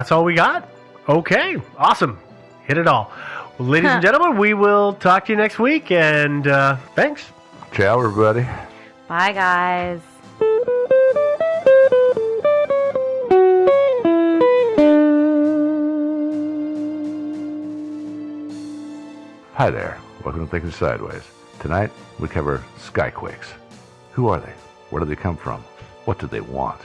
That's all we got? Okay, awesome. Hit it all. Well, ladies and gentlemen, we will talk to you next week, and thanks. Ciao, everybody. Bye, guys. Hi there. Welcome to Thinking Sideways. Tonight, we cover skyquakes. Who are they? Where do they come from? What do they want?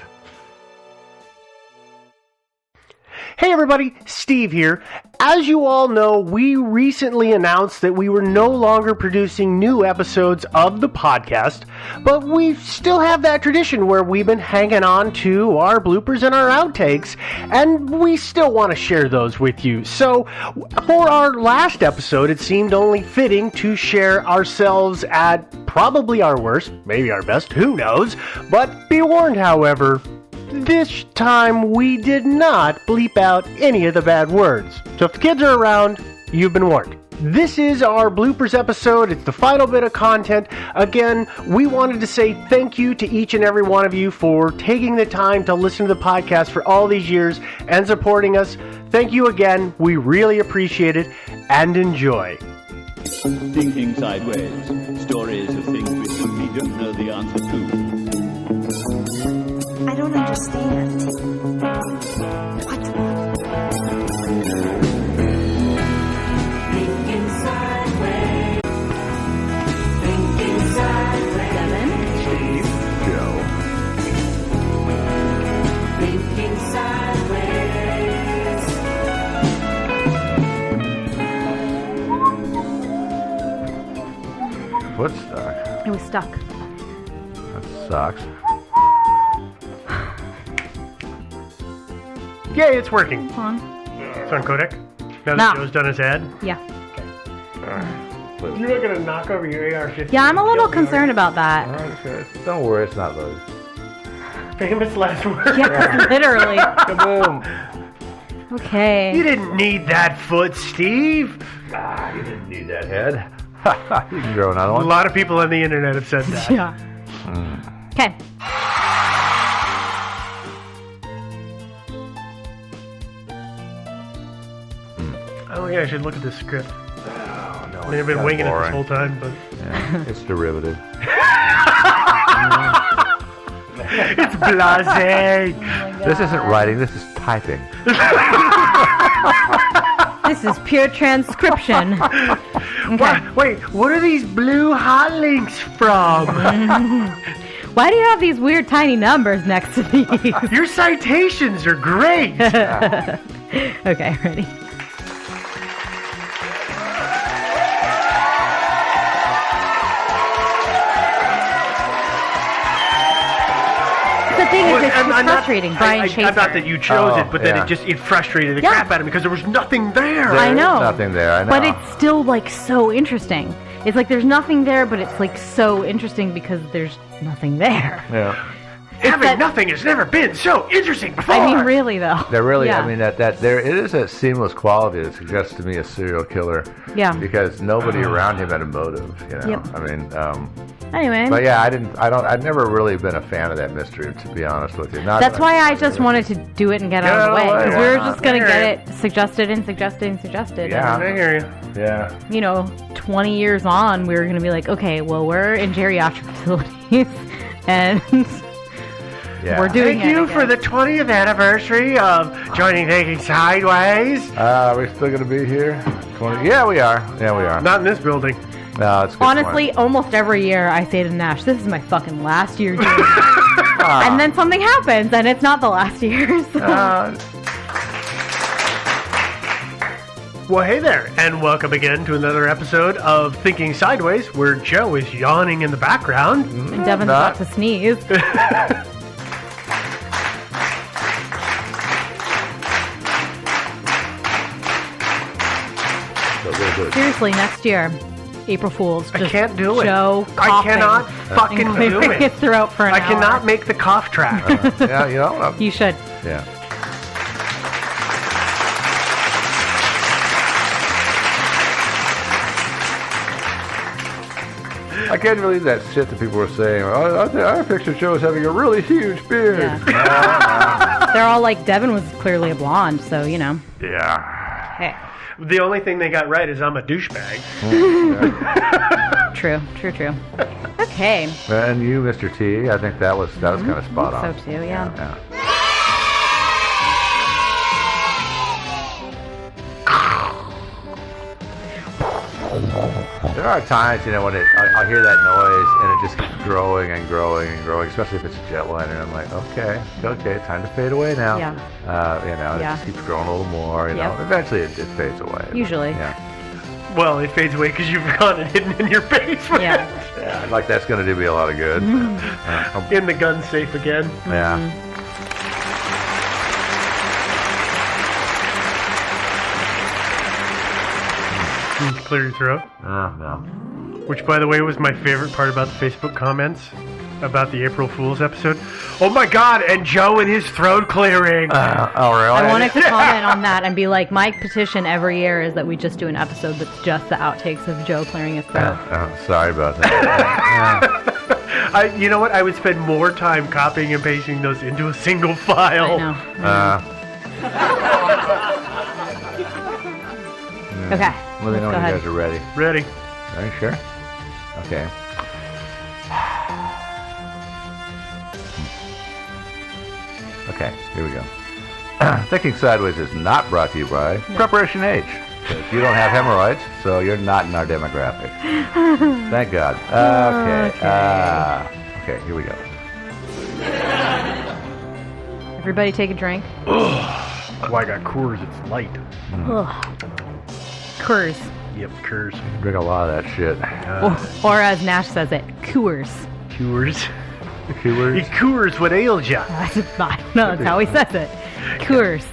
Hey everybody, Steve here. As you all know, we recently announced that we were no longer producing new episodes of the podcast, but we still have that tradition where we've been hanging on to our bloopers and our outtakes, and we still want to share those with you. So, for our last episode, it seemed only fitting to share ourselves at probably our worst, maybe our best, who knows, but be warned, however, this time, we did not bleep out any of the bad words. So if the kids are around, you've been warned. This is our bloopers episode. It's the final bit of content. Again, we wanted to say thank you to each and every one of you for taking the time to listen to the podcast for all these years and supporting us. Thank you again. We really appreciate it, and enjoy. Thinking Sideways. Stories of things we simply don't know the answer to. I don't understand. What? Thinking sideways. Thinking sideways. Steve. Joe. Thinking sideways. Foot stuck. It was stuck. That sucks. Yay, it's working. Come on. It's on codec. Now that No. Joe's done his ad. Yeah. You're not going to knock over your AR-15. Yeah, I'm a little concerned about that. Don't worry, it's not loaded. Famous last word. Yeah, literally. Kaboom! Okay. You didn't need that foot, Steve. You didn't need that head. You can grow another A one. lot of people on the internet have said that. Yeah. Okay. I don't think I should look at this script. Oh, no, I mean, I've been winging it this whole time, but Yeah, it's derivative. it's blasé. This isn't writing, this is typing. This is pure transcription. Okay. Wait, what are these blue hot links from? Why do you have these weird tiny numbers next to these? Your citations are great. Okay, ready? The thing is, it's frustrating. Brian Chafer. I'm not that you chose it, but then yeah. it frustrated the Yeah. crap out of me because there was nothing there. I There's know. nothing there, I know. But it's still like so interesting. It's like there's nothing there, but it's like so interesting because there's nothing there. Yeah. Having that- nothing has never been so interesting before. I mean, really though. They're really, Yeah. I mean, that there it is that seamless quality that suggests to me a serial killer. Yeah. Because nobody around him had a motive, you know. Yep. I mean, Anyway. but yeah, I've never really been a fan of that mystery, to be honest with you. Not That's that why I really just wanted to do it and get out of the way. Because we were just going to get it suggested and suggested and suggested. Yeah. I hear you. Yeah. And, you know, 20 years on, we were going to be like, okay, well, we're in geriatric facilities. And Yeah. we're doing Thank it you again. for the 20th anniversary of joining Thinking Sideways. Are we still going to be here? 20? Yeah, we are. Yeah, we are. Not in this building. No, it's a good Honestly, point. almost every year I say to Nash, this is my fucking last year doing it. And then something happens, and it's not the last year. So. Well, hey there, and welcome again to another episode of Thinking Sideways, where Joe is yawning in the background. And Devin's about to sneeze. So we'll do it. Seriously, next year, April Fool's. I Just can't do it. Joe I coughing cannot fucking and do clearing it. his throat for an I hour. cannot make the cough track. Yeah, you know. You should. Yeah. I can't believe that shit that people were saying. I picture Joe as having a really huge beard. Yeah. No, no. They're all like, Devin was clearly a blonde, so, you know. Yeah. Hey. The only thing they got right is I'm a douchebag. True. Okay. And you, Mr. T, I think that was kind of spot on. So too, yeah. There are times, when I hear that noise and it just keeps growing and growing and growing, especially if it's a jetliner. I'm like, okay, time to fade away now. Yeah. It just keeps growing a little more. Yep. Eventually it fades away. Usually. Yeah. Well, it fades away because you've got it hidden in your basement. Yeah. Yeah. Like that's going to do me a lot of good. In the gun safe again. Yeah. Can you clear your throat? No. Which, by the way, was my favorite part about the Facebook comments about the April Fool's episode. Oh my God! And Joe and his throat clearing. Oh, really? I wanted to comment on that and be like, my petition every year is that we just do an episode that's just the outtakes of Joe clearing his throat. Sorry about that. You know what? I would spend more time copying and pasting those into a single file. I know. Okay. Well, they know Go when you ahead. guys are ready. Ready? Are you sure? Okay. Okay, here we go. Thinking Sideways is not brought to you by Preparation H. Because you don't have hemorrhoids, so you're not in our demographic. Thank God. Okay. Okay, here we go. Everybody take a drink. Oh, I got Coors. It's light. Coors. Yep, Coors. Drink a lot of that shit. Or as Nash says it, Coors. Coors. Coors? It Coors what ails ya. I don't know, that's how he says it. Coors.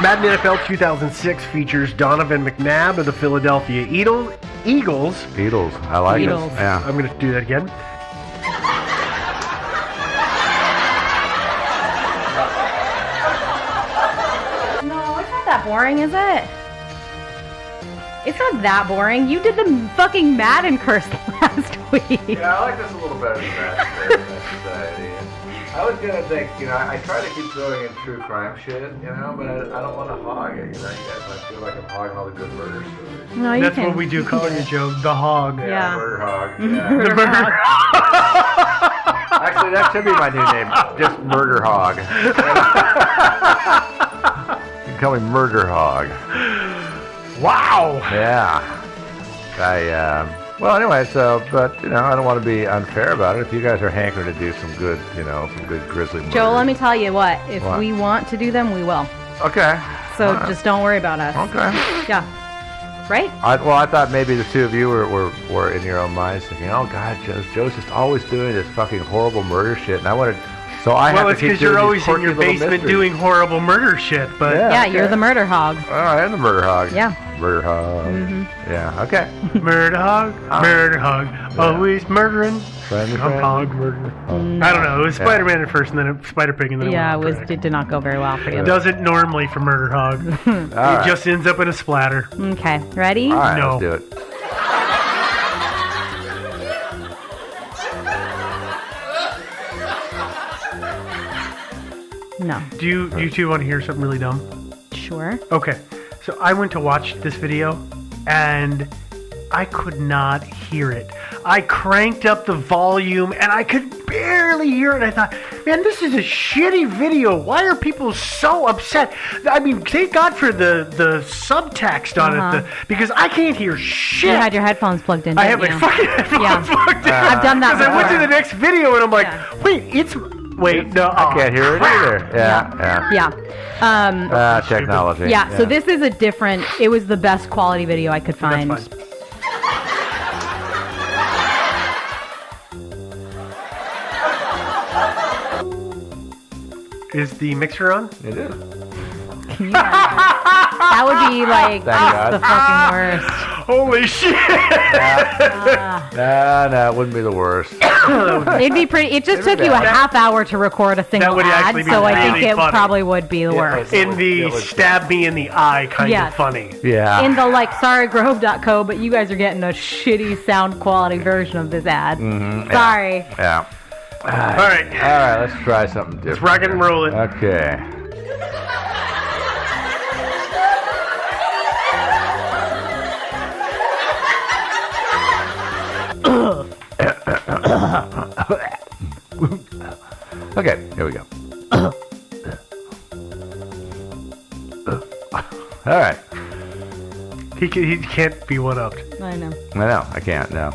Madden NFL 2006 features Donovan McNabb of the Philadelphia Eagles. Beatles. I like Beatles. it. Yeah. I'm going to do that again. No, it's not that boring, is it? It's not that boring. You did the fucking Madden curse last week. Yeah, I like this a little better than that society. I was gonna think, I try to keep throwing in true crime shit, but I don't want to hog it. You guys might feel like I'm hogging all the good murder stories. No, you That's can. what we do calling you, Joe. The hog. Yeah. Murder hog. The Yeah. murder. Actually, that should be my new name. Just Murder Hog. You can call me Murder Hog. Wow. Yeah. Well, anyway, but I don't want to be unfair about it. If you guys are hankering to do some good, some good grizzly murder. Joe, let me tell you what. If What? we want to do them, we will. Okay. So just don't worry about us. Okay. Yeah. Right? I thought maybe the two of you were in your own minds thinking, oh God, Joe's just always doing this fucking horrible murder shit, and I wanted. So I have Well, to it's keep because doing you're these always in your quirky little basement mysteries. doing horrible murder shit, but Yeah, okay. you're the murder hog. Oh, I am the murder hog. Yeah. Murder hog. Yeah. Okay. murder hog, always murdering. Friendly, Hog murder. I don't know. It was Spider-Man at first, and then Spider-Pig, and then Yeah, it it did not go very well for you. It doesn't normally for murder hog. It right. just ends up in a splatter. Okay, ready? All right, No. let's do it. No. Do you two want to hear something really dumb? Sure. Okay, so I went to watch this video, and I could not hear it. I cranked up the volume, and I could barely hear it. I thought, man, this is a shitty video. Why are people so upset? I mean, thank God for the subtext on it, because I can't hear shit. You had your headphones plugged in, I have didn't my you? fucking headphones plugged in. I've done that Because I went to before. the next video, and I'm like, Yeah. wait, no. I can't hear it either. Yeah. Yeah. Technology. Yeah, so this is a different, it was the best quality video I could find. That's fine. Is the mixer on? It is. That would be like Thank God. the fucking worst. Holy shit! No, it wouldn't be the worst. It'd be pretty. It just took you a half hour to record a single would ad, actually be so I think really it funny. probably would be the worst. In the stab me in the eye kind Yes. of funny. Yeah. In the sorrygrove.co, but you guys are getting a shitty sound quality version of this ad. Sorry. Yeah. All right. All right, let's try something different. Let's rock it and roll it. Okay. Okay, here we go. All right. He can't be one-upped. I know. No, I can't. No.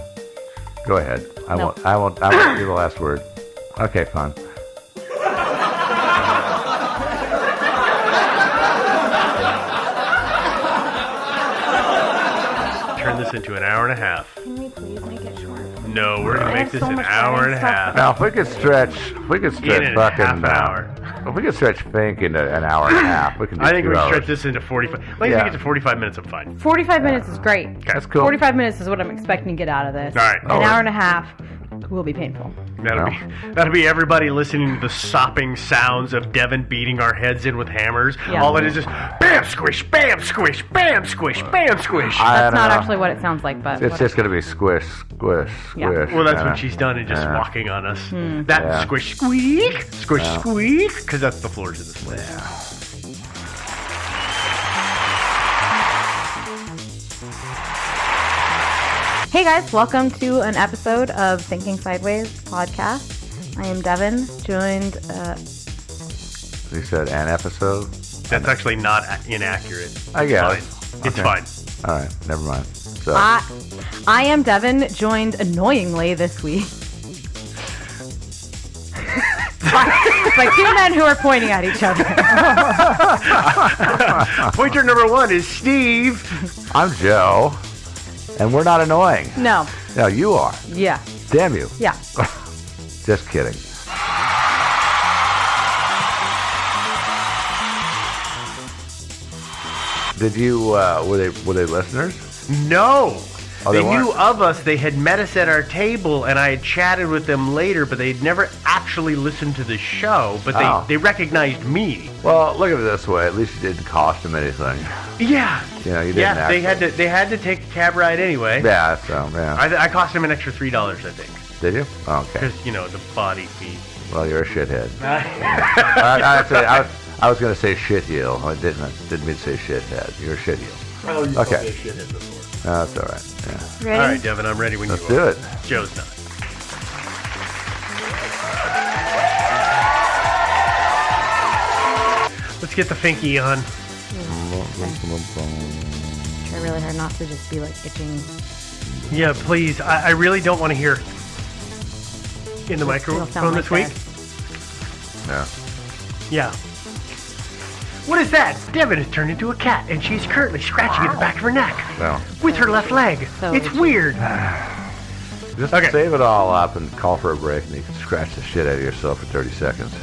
Go ahead. I No. won't do the last word. Okay, fine. Turn this into an hour and a half. Can we please make it short? No, we're gonna I make have this so an much hour and a stuff. half. Now, if we could stretch In a fucking half hour. If we could stretch Fink into an hour and a half, we can do I think 2 we hours. stretch this into 45. Let me Yeah. make it to 45 minutes. I'm fine. 45 minutes is great. That's cool. 45 minutes is what I'm expecting to get out of this. All right. An hour and a half will be painful. That'll be everybody listening to the sopping sounds of Devin beating our heads in with hammers. Yeah. All it is bam squish, bam squish, bam squish, bam squish. I That's don't not know. actually what it sounds like, but It's whatever. just going to be squish, squish, Yeah. squish. Well, that's kinda. what she's done, and just Yeah. walking on us. Hmm. That Yeah. squish, squeak, squish, squeak, because that's the floors of this place. Hey guys, welcome to an episode of Thinking Sideways podcast. I am Devin, joined. You said an episode? That's actually not inaccurate. I guess. Fine. It's Okay. fine. All right, never mind. So, I am Devin, joined annoyingly this week by two men who are pointing at each other. Pointer number one is Steve. I'm Joe, and we're not annoying. No, No, you are. yeah, Damn you. yeah. Just kidding. Did you, were they listeners? No. Oh, they they knew weren't? of us. They had met us at our table, and I had chatted with them later, but they had never actually listened to the show. But Oh. they recognized me. Well, look at it this way. At least it didn't cost them anything. Yeah. You know, you didn't Yeah, they had to take a cab ride anyway. Yeah, so, yeah. I cost them an extra $3, I think, Did you? Oh, okay. because the body fee. Well, you're a shithead. I was going to say shit heel. I didn't mean to say shithead. You're a shit heel. Oh, you Okay. called me a shithead before. No, that's all right. Yeah. Ready? All right, Devin, I'm ready when Let's you do are. it. Joe's not. Let's get the Finky on. Try really hard not to just be like itching. Yeah, please. I really don't want to hear in the It'll microphone sound this like week. Yeah. Yeah. What is that? Devin has turned into a cat, and she's currently scratching at the back of her neck Well, with her left leg. So It's itchy. weird. just Okay. save it all up and call for a break, and you can scratch the shit out of yourself for 30 seconds.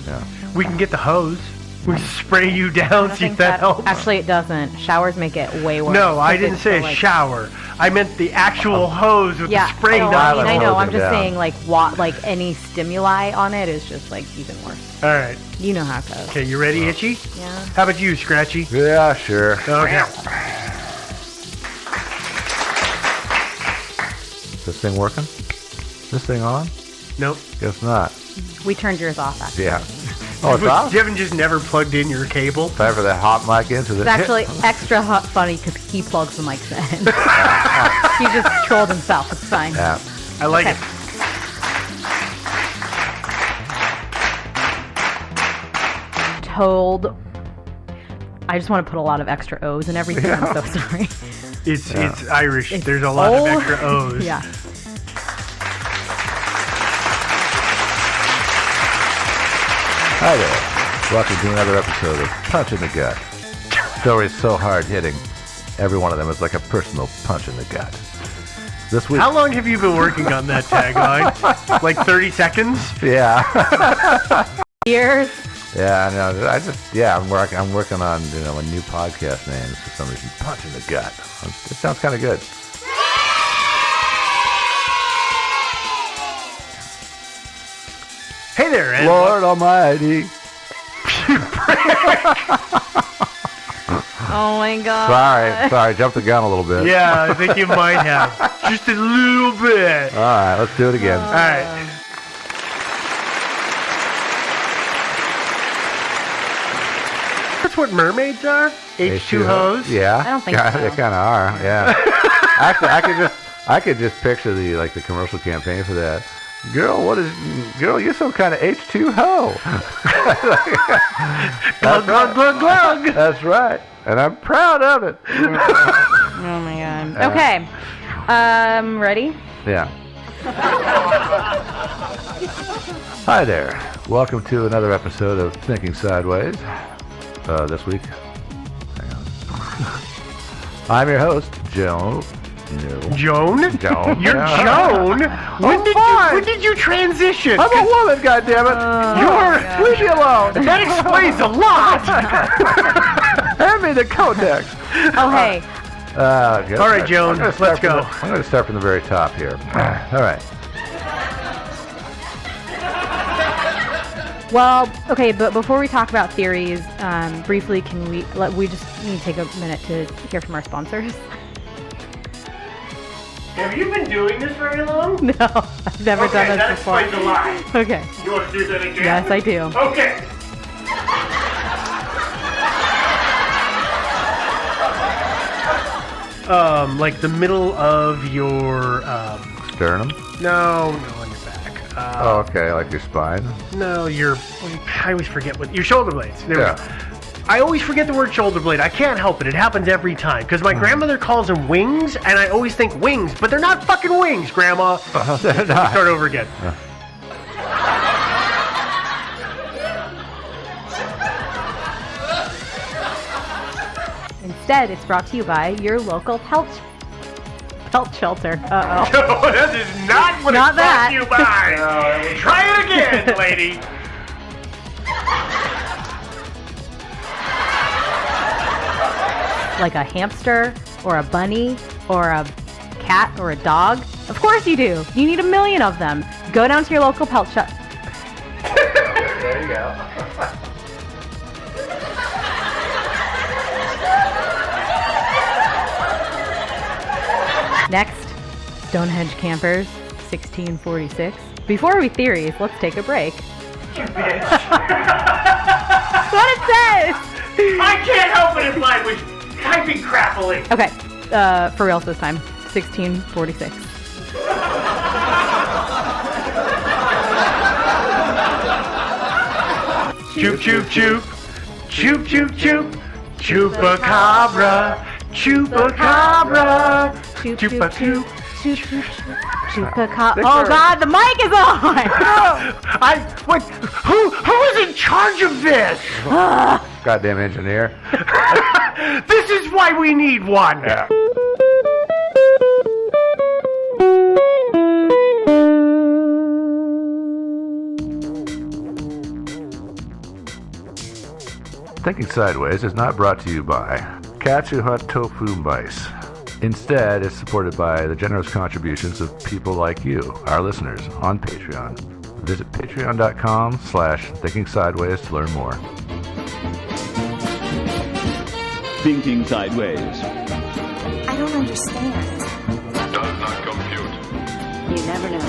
Yeah. We can get the hose. We can spray you down, I see if think that helps. Actually, it doesn't. Showers make it way worse. No, I 'cause didn't it's say so, a like- shower. I meant the actual hose with Yeah, the spray no, down. I know. I'm Hose it just down. saying, like any stimuli on it is just like even worse. All right. You know how it goes. Okay, you ready, Itchy? Yeah. How about you, Scratchy? Yeah, sure. Okay. Is this thing working? This thing on? Nope. Guess not. We turned yours off, actually. Yeah. Oh, it's off? Devin just never plugged in your cable. Time for that hot mic into the... It's actually extra funny because he plugs the mics in. He just trolled himself. It's fine. Yeah. I like Okay. it. Told. I just want to put a lot of extra O's in everything. I'm so sorry. It's Irish. There's a lot of extra O's. Yeah. Hi there. Welcome to another episode of Punch in the Gut. Stories so hard-hitting, every one of them is like a personal punch in the gut. This week... How long have you been working on that tagline? Like 30 seconds? Yeah. Years. Yeah, I know. I'm working on a new podcast name for some reason. Punch in the Gut. It sounds kind of good. Hey there, and Lord Almighty. Oh my god. Sorry, jumped the gun a little bit. yeah, I think you might have just a little bit. All right, let's do it again. All right. That's what mermaids are. H2Os. Yeah, I don't think so. They kind of are. Yeah. Actually, I could just picture the commercial campaign for that. Girl, you're some kind of H2Ho. Glug, glug, glug, glug. That's right. And I'm proud of it. Oh my god. Okay. Ready? Yeah. Hi there. Welcome to another episode of Thinking Sideways. This week. Hang on. I'm your host, Joe. No. Joan? You're Yeah. Joan? When did you transition? I'm a woman, goddammit. Leave me alone. That explains a lot. Hand me the codex. Oh hey. Good. All right, Joan, I'm gonna let's go. I'm going to start from the very top here. All right. Well, okay, but before we talk about theories, briefly, we just need to take a minute to hear from our sponsors. Have you been doing this very long? No, I've never done this before. That explains a lot. Okay. You want to do that again? Yes, I do. Okay. Like the middle of your, Sternum. no, on your back. Oh, okay, like your spine. No, I always forget your shoulder blades. There we Yeah. go. I always forget the word shoulder blade. I can't help it. It happens every time. Because my grandmother calls them wings, and I always think wings, but they're not fucking wings, Grandma. They're not. Start over again. Instead, it's brought to you by your local pelt shelter. Uh-oh. No, that is not what Not it's that. brought to you by. Try it again, lady. Like a hamster or a bunny or a cat or a dog? Of course you do. You need 1 million of them. Go down to your local pelt shop. There you go. Next, Stonehenge Campers, 1646. Before we theories, let's take a break. You bitch. That's what it says! I can't help it if mine was typing crappily. Okay, for real this time. 1646. Choop, choop, choop. Choop, choop, choop. Chupacabra. Chupacabra. Chupa, choop. Chupacabra. Oh god, the mic is on! Who is in charge of this? Goddamn engineer. This is why we need one. Yeah. Thinking Sideways is not brought to you by Cats Who Hunt Tofu Mice. Instead, it's supported by the generous contributions of people like you, our listeners, on Patreon. Visit patreon.com/Thinking Sideways to learn more. Thinking Sideways. I don't understand. Does not compute. You never know.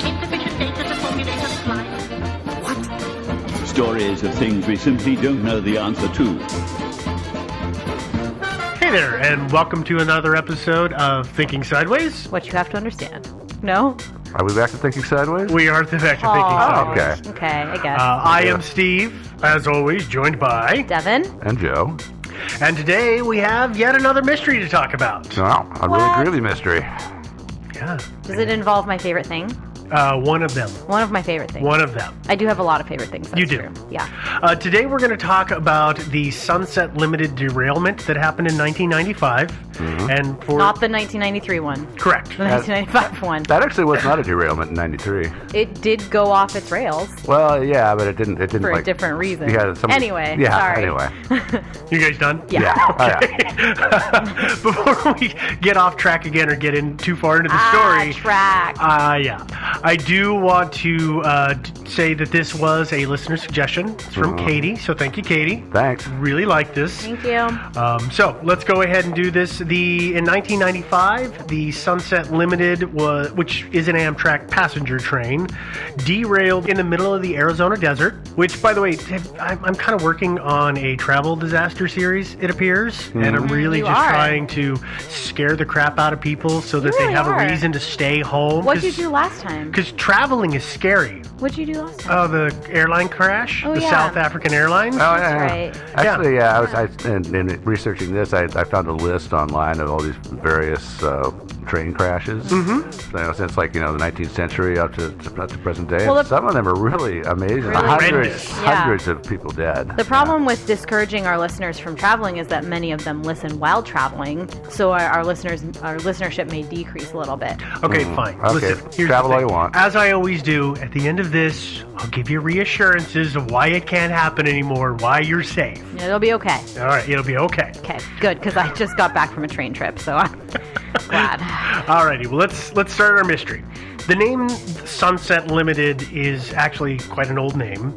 Insufficient data to formulate a slide. Stories of things we simply don't know the answer to. Hey there, and welcome to another episode of Thinking Sideways. What you have to understand. No? Are we back to Thinking Sideways? We are back to Thinking Aw. Sideways. Okay. Okay, I guess. I am Steve, as always, joined by, Devin? And Joe? and today we have yet another mystery to talk about. No, a What? really groovy mystery. Yeah. Does it involve my favorite thing? One of them. One of my favorite things. One of them. I do have a lot of favorite things. That's You do. True. Yeah. Today we're going to talk about the Sunset Limited derailment that happened in 1995. And for Not the 1993 one. correct. The 1995 one. That actually was not a derailment in '93. It did go off its rails Well, yeah, but it didn't. It didn't for a like, different reason. Yeah, Anyway, Yeah. sorry. Anyway. You guys done? Yeah. Oh, yeah. Before we get off track again or get in too far into the story, Track. yeah, I do want to say that this was a listener suggestion. It's from Katie, so thank you, Katie. Thanks. Really like this. Thank you. So let's go ahead and do this. In 1995, the Sunset Limited, which is an Amtrak passenger train, derailed in the middle of the Arizona desert. Which, by the way, I'm kind of working on a travel disaster series. It appears, and I'm really You just are. trying to scare the crap out of people so that You they really have are. a reason to stay home. What'd you do last time? Because traveling is scary. What'd you do last time? Oh, the airline crash, Oh, the yeah. South African Airlines. Oh, yeah. That's right. Actually, in researching this, I found a list online of all these various train crashes. Since the 19th century up to present day. Well, And some of them are really amazing. Really horrendous. Hundreds of people dead. The problem with discouraging our listeners from traveling is that many of them listen while traveling, so our listenership may decrease a little bit. Okay, fine. Okay, Listen, here's travel the all thing. you want. As I always do, at the end of this, I'll give you reassurances of why it can't happen anymore, why you're safe. It'll be okay. All right, it'll be okay. Okay, good, because I just got back from a train trip, so I'm glad. Alrighty, well let's start our mystery. The name Sunset Limited is actually quite an old name.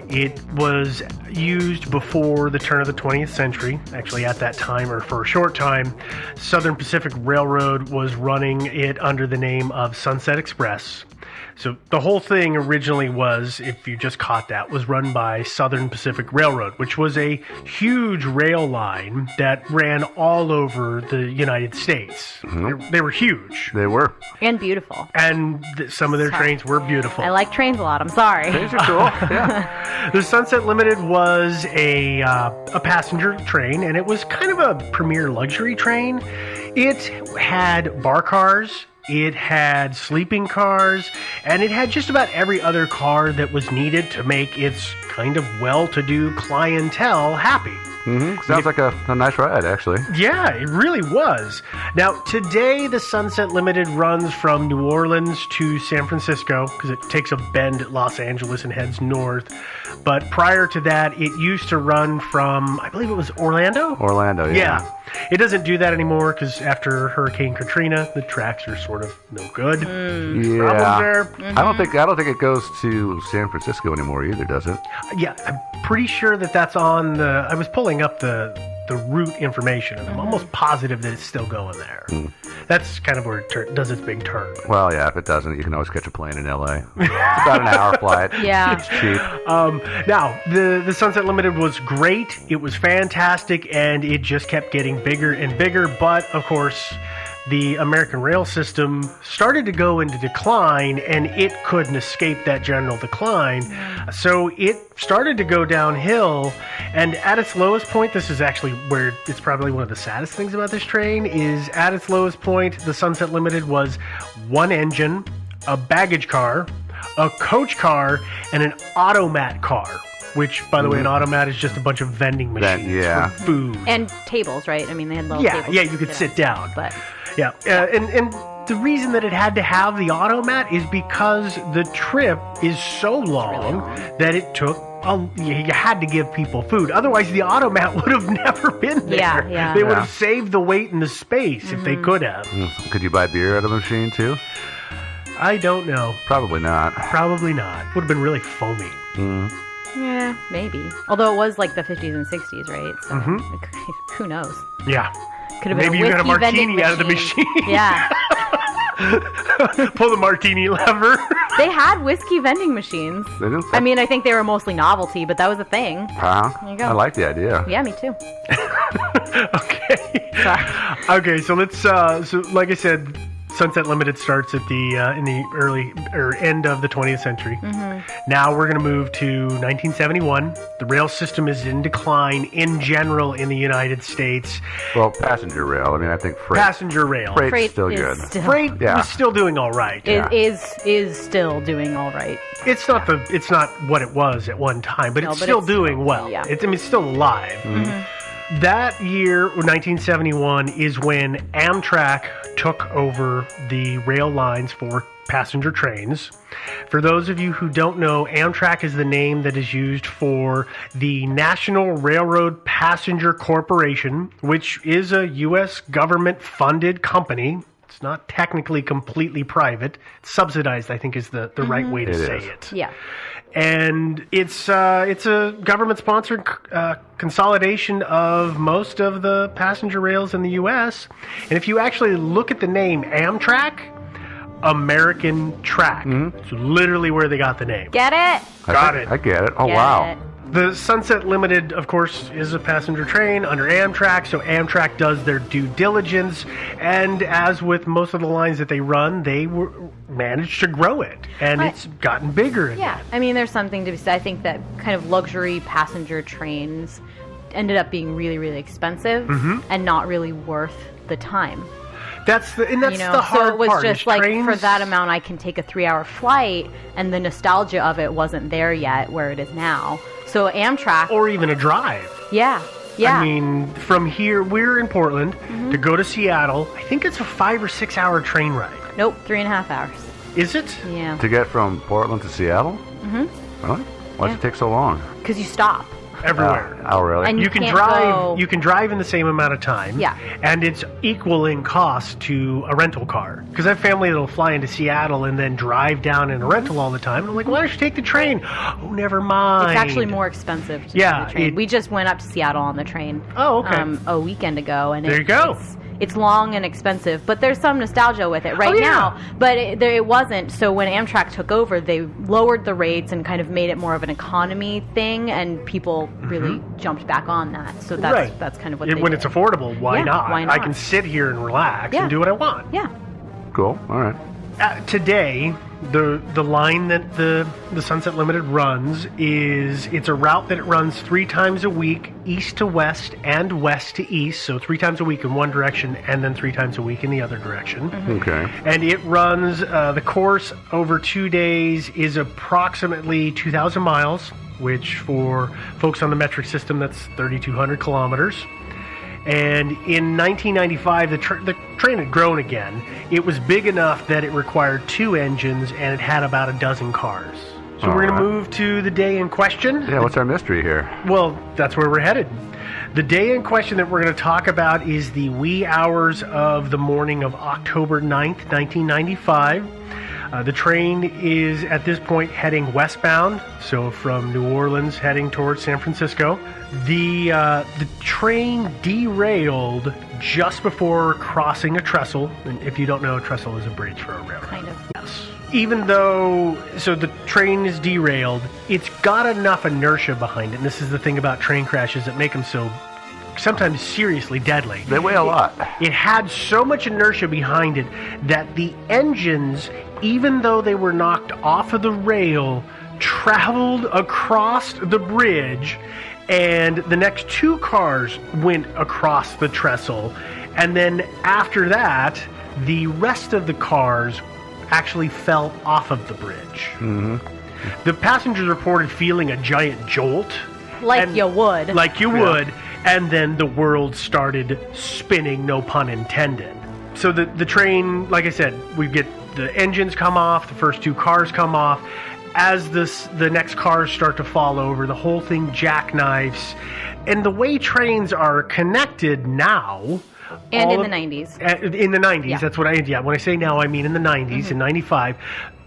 It was used before the turn of the 20th century. Actually, at that time, or for a short time, Southern Pacific Railroad was running it under the name of Sunset Express. So the whole thing originally was, if you just caught that, was run by Southern Pacific Railroad, which was a huge rail line that ran all over the United States. They were huge. They were. And beautiful. And some of their Sorry. trains were beautiful. I like trains a lot, I'm sorry. These are cool. Yeah. The Sunset Limited was a passenger train, and it was kind of a premier luxury train. It had bar cars, it had sleeping cars, and it had just about every other car that was needed to make its kind of well-to-do clientele happy. Sounds like a nice ride, actually. Yeah, it really was. Now, today the Sunset Limited runs from New Orleans to San Francisco because it takes a bend at Los Angeles and heads north. But prior to that, it used to run from, I believe it was Orlando? Orlando, yeah. Yeah. It doesn't do that anymore because after Hurricane Katrina, the tracks are sort of no good. Yeah. Problems there. I don't think it goes to San Francisco anymore either, does it? Yeah, I'm pretty sure that's on the... I was pulling up the route information, and I'm almost positive that it's still going there. That's kind of where it does its big turn. Well, yeah, if it doesn't, you can always catch a plane in LA. It's about an hour flight. Yeah. It's cheap. Now, the Sunset Limited was great. It was fantastic, and it just kept getting bigger and bigger. But, of course, the American rail system started to go into decline, and it couldn't escape that general decline. So it started to go downhill, and at its lowest point, this is actually where it's probably one of the saddest things about this train, is at its lowest point, the Sunset Limited was one engine, a baggage car, a coach car, and an automat car. Which, by the way, an automat is just a bunch of vending machines yeah. for food. And tables, right? I mean, they had little Yeah, tables. yeah, you could sit down. But Yeah, and the reason that it had to have the automat is because the trip is so long that it took. You had to give people food. Otherwise, the automat would have never been there. Yeah, yeah. They would Yeah. have saved the weight and the space if they could have. Could you buy beer at a machine, too? I don't know. Probably not. Probably not. Would have been really foamy. yeah, maybe. Although it was like the 50s and 60s, right? So who knows? Yeah. Could have been Maybe a you got a whiskey vending martini out of the machine. Yeah. Pull the martini lever. They had whiskey vending machines. They didn't? I mean, I think they were mostly novelty, but that was a thing. Huh? There you go. I like the idea. Yeah, me too. Okay. Sorry. Okay, so let's, so like I said, Sunset Limited starts at the in the early or end of the 20th century. Now we're going to move to 1971. The rail system is in decline in general in the United States. Well, passenger rail. I mean, I think freight. Passenger rail. Freight's still is good. Freight Yeah. is still doing all right. Is still doing all right. It's not what it was at one time, but No, it's but still it's doing still- well. yeah. It's still alive. That year, 1971, is when Amtrak took over the rail lines for passenger trains. For those of you who don't know, Amtrak is the name that is used for the National Railroad Passenger Corporation, which is a U.S. government-funded company. It's not technically completely private. It's subsidized, I think, is the right way to It say is. it. Yeah. And it's a government-sponsored consolidation of most of the passenger rails in the U.S. And if you actually look at the name Amtrak, American Track. It's literally where they got the name. Get it? Got it. I get it. Oh, Get wow. it. The Sunset Limited, of course, is a passenger train under Amtrak, so Amtrak does their due diligence, and as with most of the lines that they run, they managed to grow it, and it's gotten bigger again. Yeah. I mean, there's something to be said. I think that kind of luxury passenger trains ended up being really, really expensive and not really worth the time. That's the You know, the hard so it was part. just is like trains, for that amount, I can take a 3-hour flight, and the nostalgia of it wasn't there yet, where it is now. So Amtrak, or even a drive. yeah. I mean, from here, we're in Portland to go to Seattle. I think it's a 5 or 6 hour train ride. Nope, 3.5 hours. Is it? Yeah, To get from Portland to Seattle? Mm-hmm. Really? Why'd it take so long? because you stop. Everywhere. Oh, really? And You can can't drive. go- You can drive in the same amount of time. Yeah. And it's equal in cost to a rental car. Because I have family that'll fly into Seattle and then drive down in a rental all the time. And I'm like, why don't you take the train? Oh, never mind. It's actually more expensive to Yeah, take the train. it- We just went up to Seattle on the train. Oh, okay. A weekend ago, and There you go. It's long and expensive, but there's some nostalgia with it right Oh, yeah. now. But it wasn't. So when Amtrak took over, they lowered the rates and kind of made it more of an economy thing, and people really jumped back on that. So that's kind of what they when did. it's affordable, why Yeah, not? why I not? can sit here and relax Yeah. and do what I want. Yeah. Cool. All right. Today, the line that the Sunset Limited runs it's a route that it runs 3 times a week, east to west and west to east. So 3 times a week in one direction and then 3 times a week in the other direction. Okay. And it runs, the course over 2 days is approximately 2,000 miles, which for folks on the metric system, that's 3,200 kilometers. And in 1995, the train had grown again. It was big enough that it required 2 engines, and it had about a dozen cars. So we're going to Alright. move to the day in question. Yeah, what's our mystery here? Well, that's where we're headed. The day in question that we're going to talk about is the wee hours of the morning of October 9th, 1995. The train is, at this point, heading westbound, so from New Orleans heading towards San Francisco. The train derailed just before crossing a trestle. And if you don't know, a trestle is a bridge for a railroad. Kind of. Even though, so the train is derailed, it's got enough inertia behind it. And this is the thing about train crashes that make them so sometimes seriously deadly. They weigh a lot. It had so much inertia behind it that the engines, even though they were knocked off of the rail, traveled across the bridge, and the next 2 cars went across the trestle. And then after that, the rest of the cars actually fell off of the bridge. The passengers reported feeling a giant jolt. Like And- you would. Like you would. And then the world started spinning, no pun intended. So the train, like I said, we get the engines come off, the first 2 cars come off. As the next cars start to fall over, the whole thing jackknifes. And the way trains are connected now... And all in of- the 90s. In the 90s, Yeah. that's what when I say now, I mean in the 90s, in 95.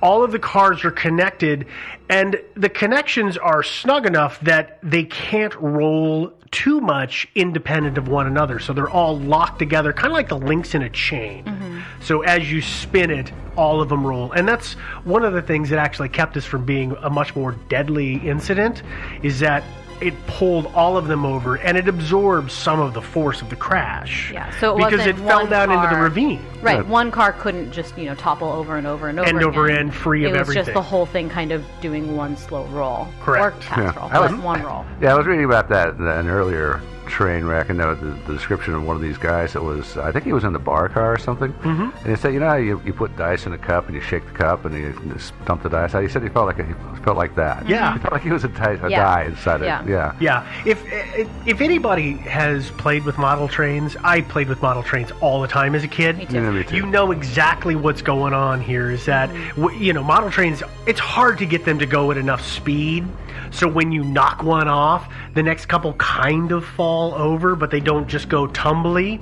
all of the cars are connected, and the connections are snug enough that they can't roll too much independent of one another. So they're all locked together, kind of like the links in a chain. So as you spin it, all of them roll. And that's one of the things that actually kept us from being a much more deadly incident, is that it pulled all of them over, and it absorbed some of the force of the crash. Yeah, so it because wasn't it fell one down into the car- ravine. Right, Yeah. one car couldn't just, topple over and over and over End over again. end, free of It was everything. just the whole thing kind of doing one slow roll. Correct. Or fast Yeah. roll, I was- but one roll. Yeah, I was reading about that in an earlier train wreck, and the description of one of these guys that was, I think he was in the bar car or something, and he said, how you put dice in a cup and you shake the cup and you just dump the dice out. He said he felt like that. Yeah. He felt like he was a Yeah. die inside it. Yeah. Yeah. Yeah, if anybody has played with model trains, I played with model trains all the time as a kid. Me too. Yeah, me too. You know exactly what's going on here. Is that model trains? It's hard to get them to go at enough speed. So when you knock one off, the next couple kind of fall over, but they don't just go tumbly.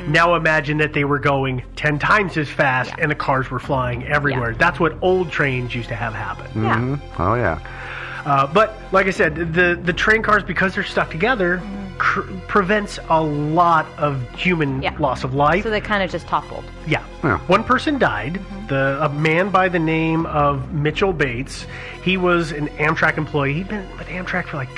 Now imagine that they were going 10 times as fast, and the cars were flying everywhere. Yeah. That's what old trains used to have happen. Yeah. Mhm. Oh, yeah. But like I said, the train cars, because they're stuck together, prevents a lot of human Yeah. loss of life. So they kind of just toppled. Yeah. Yeah. One person died. A man by the name of Mitchell Bates. He was an Amtrak employee. He'd been with Amtrak for like